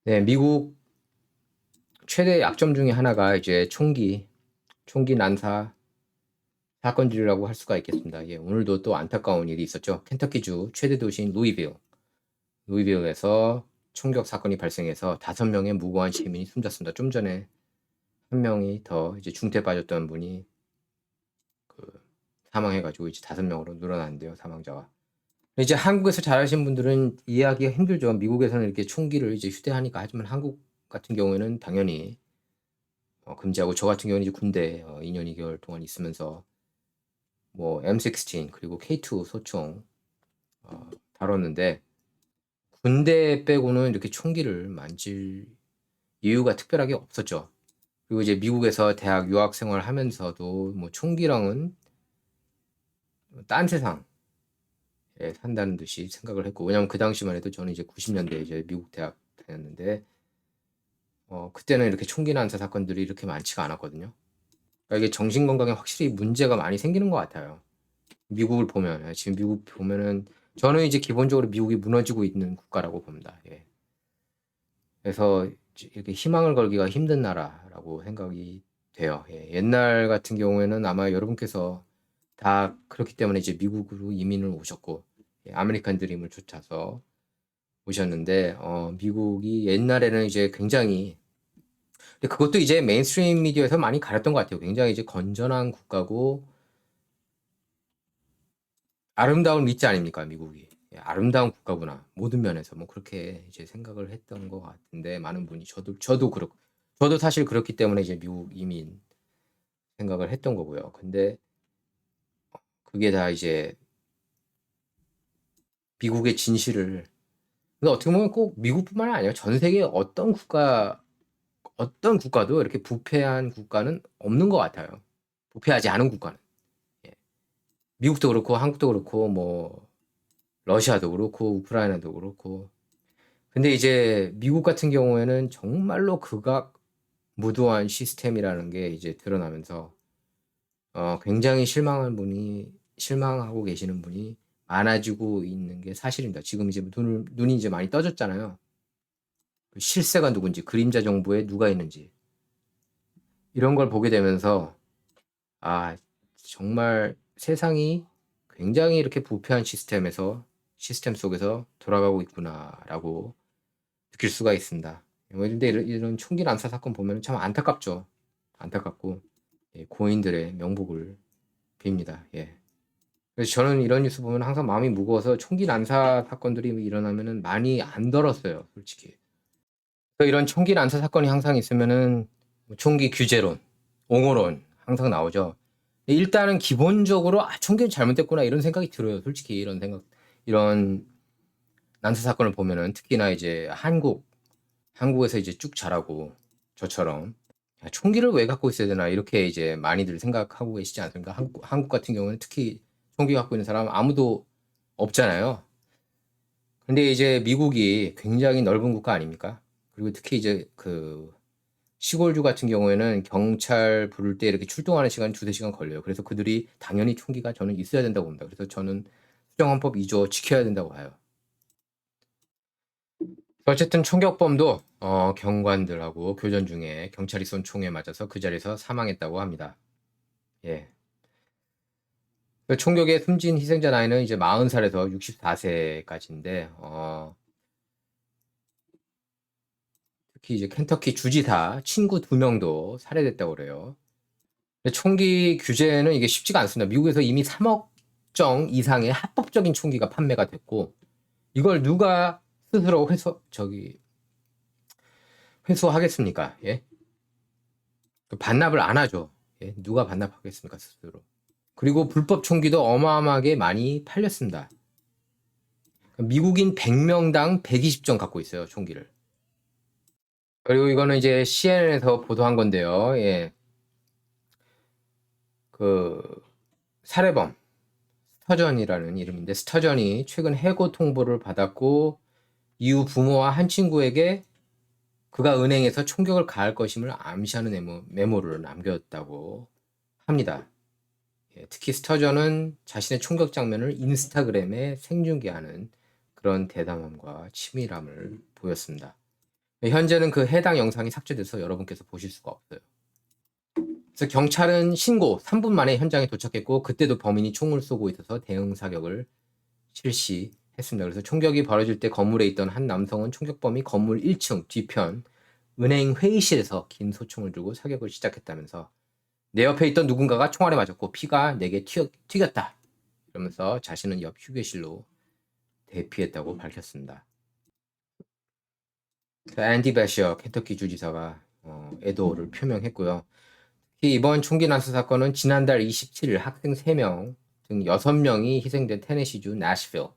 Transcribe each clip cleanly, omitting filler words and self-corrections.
네, 미국 최대 약점 중에 하나가 이제 총기 난사 사건들이라고 할 수가 있겠습니다. 예, 오늘도 또 안타까운 일이 있었죠. 켄터키주 최대 도시인 루이빌에서 총격 사건이 발생해서 5명의 무고한 시민이 숨졌습니다. 좀 전에 한 명이 더 이제 중태에 빠졌던 분이 그 사망해가지고 이제 5명으로 늘어났는데요, 사망자가. 이제 한국에서 잘하신 분들은 이해하기가 힘들죠. 미국에서는 이렇게 총기를 이제 휴대하니까. 하지만 한국 같은 경우에는 당연히 금지하고, 저 같은 경우는 이제 군대 2년 2개월 동안 있으면서 뭐 M16 그리고 K2 소총 다뤘는데, 군대 빼고는 이렇게 총기를 만질 이유가 특별하게 없었죠. 그리고 이제 미국에서 대학 유학 생활하면서도 뭐 총기랑은 딴 세상에 산다는 듯이 생각을 했고, 왜냐면 그 당시만 해도 저는 이제 90년대에 이제 미국 대학 다녔는데 그때는 이렇게 총기 난사 사건들이 이렇게 많지가 않았거든요. 그러니까 이게 정신 건강에 확실히 문제가 많이 생기는 것 같아요. 미국을 보면, 지금 미국 보면은 저는 이제 기본적으로 미국이 무너지고 있는 국가라고 봅니다. 예. 그래서 이렇게 희망을 걸기가 힘든 나라라고 생각이 돼요. 예. 옛날 같은 경우에는 아마 여러분께서 다 그렇기 때문에 이제 미국으로 이민을 오셨고, 예, 아메리칸 드림을 쫓아서 오셨는데, 미국이 옛날에는 이제 굉장히, 근데 그것도 이제 메인스트림 미디어에서 많이 가렸던 것 같아요. 굉장히 이제 건전한 국가고 아름다운 밑지 아닙니까, 미국이. 예, 아름다운 국가구나. 모든 면에서 뭐 그렇게 이제 생각을 했던 것 같은데, 많은 분이, 저도 그렇고, 저도 사실 그렇기 때문에 이제 미국 이민 생각을 했던 거고요. 근데 그게 다 이제 미국의 진실을, 근데 어떻게 보면 꼭 미국뿐만 아니라 전 세계 어떤 국가도 이렇게 부패한 국가는 없는 것 같아요. 부패하지 않은 국가는. 예. 미국도 그렇고, 한국도 그렇고, 뭐, 러시아도 그렇고, 우크라이나도 그렇고. 근데 이제 미국 같은 경우에는 정말로 극악무도한 시스템이라는 게 이제 드러나면서 굉장히 실망하고 계시는 분이 많아지고 있는 게 사실입니다. 지금 이제 눈이 이제 많이 떠졌잖아요. 그 실세가 누군지, 그림자 정부에 누가 있는지 이런 걸 보게 되면서, 아, 정말 세상이 굉장히 이렇게 부패한 시스템 속에서 돌아가고 있구나라고 느낄 수가 있습니다. 근데 이런 총기 난사 사건 보면 참 안타깝죠. 안타깝고, 예, 고인들의 명복을 빕니다. 예. 그래서 저는 이런 뉴스 보면 항상 마음이 무거워서, 총기 난사 사건들이 일어나면은 많이 안 들었어요, 솔직히. 그래서 이런 총기 난사 사건이 항상 있으면은 뭐 총기 규제론, 옹호론 항상 나오죠. 일단은 기본적으로 총기는 잘못됐구나 이런 생각이 들어요. 솔직히 이런 난사 사건을 보면은, 특히나 이제 한국에서 이제 쭉 자라고 저처럼, 야, 총기를 왜 갖고 있어야 되나 이렇게 이제 많이들 생각하고 계시지 않습니까? 한국 같은 경우는 특히 총기 갖고 있는 사람 아무도 없잖아요. 근데 이제 미국이 굉장히 넓은 국가 아닙니까? 그리고 특히 이제 그 시골주 같은 경우에는 경찰 부를 때 이렇게 출동하는 시간이 2~3시간 걸려요. 그래서 그들이 당연히 총기가 저는 있어야 된다고 봅니다. 그래서 저는 수정헌법 2조 지켜야 된다고 봐요. 어쨌든 총격범도 경관들하고 교전 중에 경찰이 쏜 총에 맞아서 그 자리에서 사망했다고 합니다. 예. 그 총격에 숨진 희생자 나이는 이제 40살에서 64세까지인데, 특히 이제 켄터키 주지사 친구 2명도 살해됐다고 그래요. 근데 총기 규제는 이게 쉽지가 않습니다. 미국에서 이미 3억 정 이상의 합법적인 총기가 판매가 됐고, 이걸 누가 스스로 회수하겠습니까? 예? 반납을 안 하죠. 예? 누가 반납하겠습니까, 스스로. 그리고 불법 총기도 어마어마하게 많이 팔렸습니다. 미국인 100명당 120정 갖고 있어요, 총기를. 그리고 이거는 이제 CNN에서 보도한 건데요. 예. 그 살해범 스터전이라는 이름인데, 스터전이 최근 해고 통보를 받았고, 이후 부모와 한 친구에게 그가 은행에서 총격을 가할 것임을 암시하는 메모를 남겼다고 합니다. 예, 특히 스터전은 자신의 총격 장면을 인스타그램에 생중계하는 그런 대담함과 치밀함을 보였습니다. 현재는 그 해당 영상이 삭제돼서 여러분께서 보실 수가 없어요. 그래서 경찰은 신고 3분 만에 현장에 도착했고 그때도 범인이 총을 쏘고 있어서 대응 사격을 실시했습니다. 그래서 총격이 벌어질 때 건물에 있던 한 남성은 총격범이 건물 1층 뒤편 은행 회의실에서 긴 소총을 들고 사격을 시작했다면서 내 옆에 있던 누군가가 총알에 맞았고 피가 내게 튀겼다. 이러면서 자신은 옆 휴게실로 대피했다고 밝혔습니다. 앤디 배셔 켄터키 주지사가 애도를 표명했고요. 이번 총기 난사 사건은 지난달 27일 학생 3명 등 6명이 희생된 테네시주 내셔빌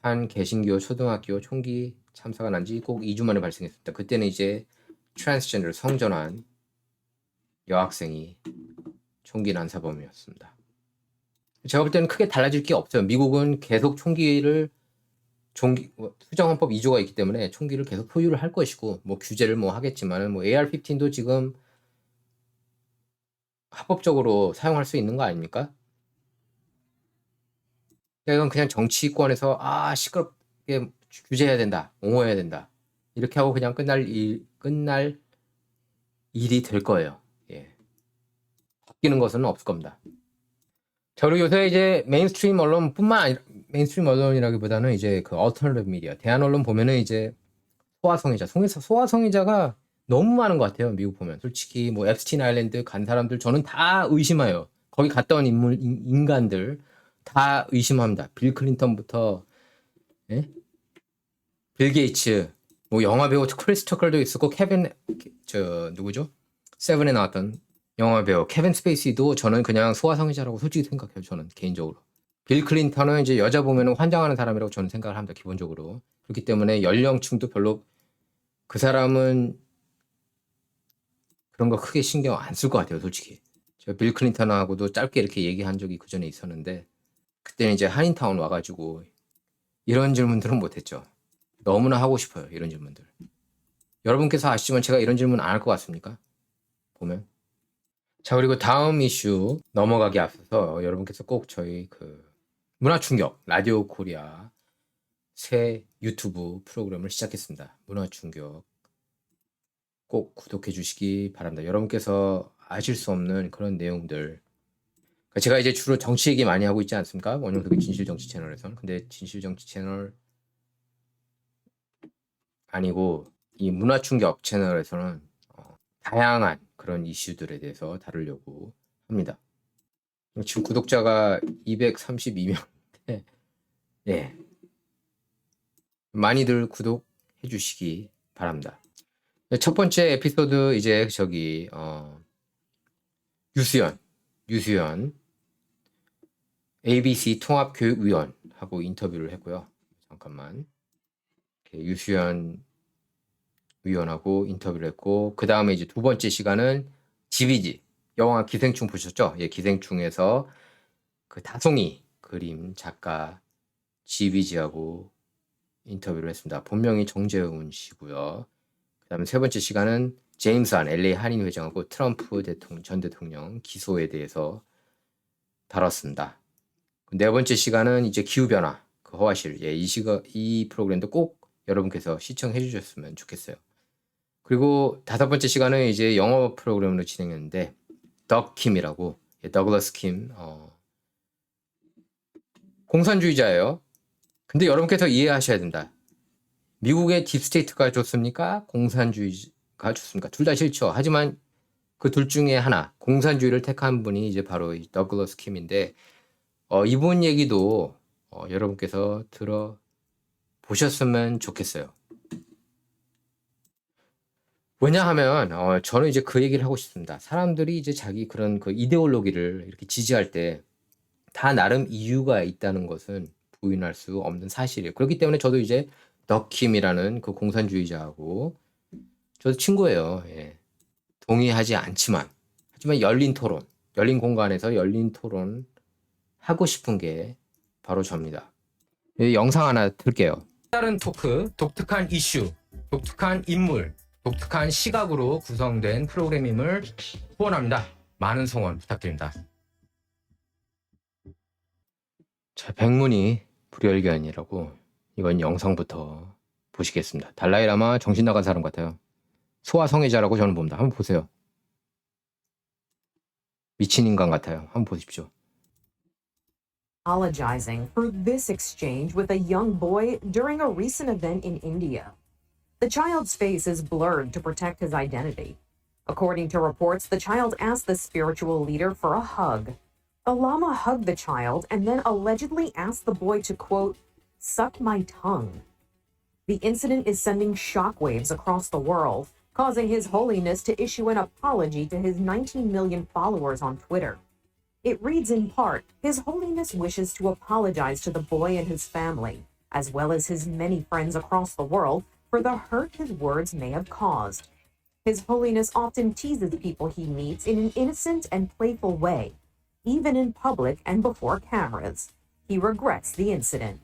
한 개신교 초등학교 총기 참사가 난 지 꼭 2주 만에 발생했습니다. 그때는 이제 트랜스젠더 성전환 여학생이 총기 난사범이었습니다. 제가 볼 때는 크게 달라질 게 없어요. 미국은 계속 수정헌법 2조가 있기 때문에 총기를 계속 소유를 할 것이고 뭐 규제를 뭐 하겠지만은 뭐 AR-15도 지금 합법적으로 사용할 수 있는 거 아닙니까? 이건 그냥 정치권에서 시끄럽게 규제해야 된다, 옹호해야 된다 이렇게 하고 그냥 끝날 일이 될 거예요. 예. 바뀌는 것은 없을 겁니다. 저로 요새 이제 메인스트림 언론뿐만 아니라 메인스트림 언론이라기보다는 이제 그 얼터너티브 미디어 대한 언론 보면은 이제 소아성애자가 너무 많은 것 같아요. 미국 보면 솔직히 뭐 앱스틴 아일랜드 간 사람들 저는 다 의심해요. 거기 갔다 온 인간들 다 의심합니다. 빌 클린턴부터 예? 빌 게이츠 뭐 영화 배우 크리스 터커도 있었고 누구죠? 세븐에 나왔던 영화 배우 케빈 스페이시도 저는 그냥 소아성애자라고 솔직히 생각해요. 저는 개인적으로. 빌 클린턴은 이제 여자 보면은 환장하는 사람이라고 저는 생각을 합니다. 기본적으로. 그렇기 때문에 연령층도 별로 그 사람은 그런 거 크게 신경 안 쓸 것 같아요. 솔직히. 제가 빌 클린턴하고도 짧게 이렇게 얘기한 적이 그 전에 있었는데 그때는 이제 한인타운 와가지고 이런 질문들은 못했죠. 너무나 하고 싶어요. 이런 질문들. 여러분께서 아시지만 제가 이런 질문 안 할 것 같습니까? 보면. 자, 그리고 다음 이슈 넘어가기 앞서서 여러분께서 꼭 저희 그 문화충격 라디오 코리아 새 유튜브 프로그램을 시작했습니다. 문화충격 꼭 구독해 주시기 바랍니다. 여러분께서 아실 수 없는 그런 내용들. 제가 이제 주로 정치 얘기 많이 하고 있지 않습니까? 원영석의 진실정치 채널에서는. 근데 진실정치 채널 아니고 이 문화충격 채널에서는 다양한 그런 이슈들에 대해서 다루려고 합니다. 지금 구독자가 232명인데 예. 많이들 구독해 주시기 바랍니다. 첫 번째 에피소드 이제 유수연 ABC 통합교육위원하고 인터뷰를 했고요. 잠깐만. 유수연 위원하고 인터뷰를 했고 그 다음에 이제 두 번째 시간은 지비지 영화 기생충 보셨죠? 예, 기생충에서 그 다송이 그림 작가 지비지하고 인터뷰를 했습니다. 본명이 정재훈 씨고요. 그 다음에 세 번째 시간은 제임스 한 LA 한인 회장하고 트럼프 전 대통령 기소에 대해서 다뤘습니다. 네 번째 시간은 이제 기후변화 그 허와실 예, 이 프로그램도 꼭 여러분께서 시청해 주셨으면 좋겠어요. 그리고 다섯 번째 시간은 이제 영어 프로그램으로 진행했는데 덕킴이라고 더글러스 킴 공산주의자예요. 근데 여러분께서 이해하셔야 된다. 미국의 딥스테이트가 좋습니까? 공산주의가 좋습니까? 둘 다 싫죠. 하지만 그 둘 중에 하나 공산주의를 택한 분이 이제 바로 이 더글러스 킴인데 이분 얘기도 여러분께서 들어보셨으면 좋겠어요. 왜냐하면 저는 이제 그 얘기를 하고 싶습니다. 사람들이 이제 자기 그런 그 이데올로기를 이렇게 지지할 때 다 나름 이유가 있다는 것은 부인할 수 없는 사실이에요. 그렇기 때문에 저도 이제 덕킴이라는 그 공산주의자하고 저도 친구예요. 예. 동의하지 않지만 하지만 열린 토론, 열린 공간에서 열린 토론 하고 싶은 게 바로 접니다. 영상 하나 틀게요. 다른 토크, 독특한 이슈, 독특한 인물, 독특한 시각으로 구성된 프로그램임을 후원합니다. 많은 성원 부탁드립니다. 자, 백문이 불여일견이라고 이번 영상부터 보시겠습니다. 달라이라마 정신 나간 사람 같아요. 소아성애자라고 저는 봅니다. 한번 보세요. 미친 인간 같아요. 한번 보십시오. Apologizing for this exchange with a young boy during a recent event in India. The child's face is blurred to protect his identity. According to reports, the child asked the spiritual leader for a hug. The Lama hugged the child and then allegedly asked the boy to, quote, suck my tongue. The incident is sending shockwaves across the world, causing His Holiness to issue an apology to his 19 million followers on Twitter. It reads in part, His Holiness wishes to apologize to the boy and his family, as well as his many friends across the world, for the hurt his words may have caused. His Holiness often teases people he meets in an innocent and playful way, even in public and before cameras. He regrets the incident.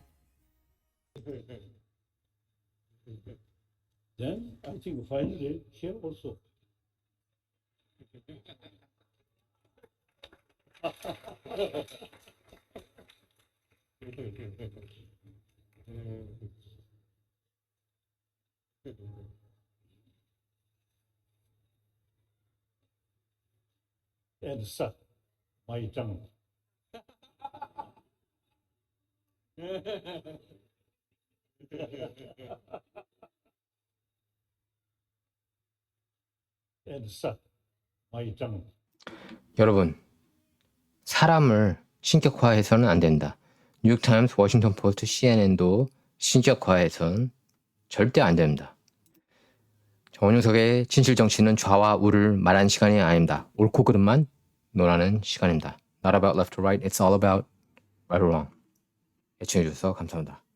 Then I think finally here also. And suck my tongue. And suck my tongue. 여러분, 사람을 신격화해서는 안 된다. 뉴욕타임스, 워싱턴 포스트, CNN도 신격화해서는 절대 안 됩니다. 정원용석의 진실정치는 좌와 우를 말하는 시간이 아닙니다. 옳고 그름만 논하는 시간입니다. Not about left or right, it's all about right or wrong. 애청해주셔서 감사합니다.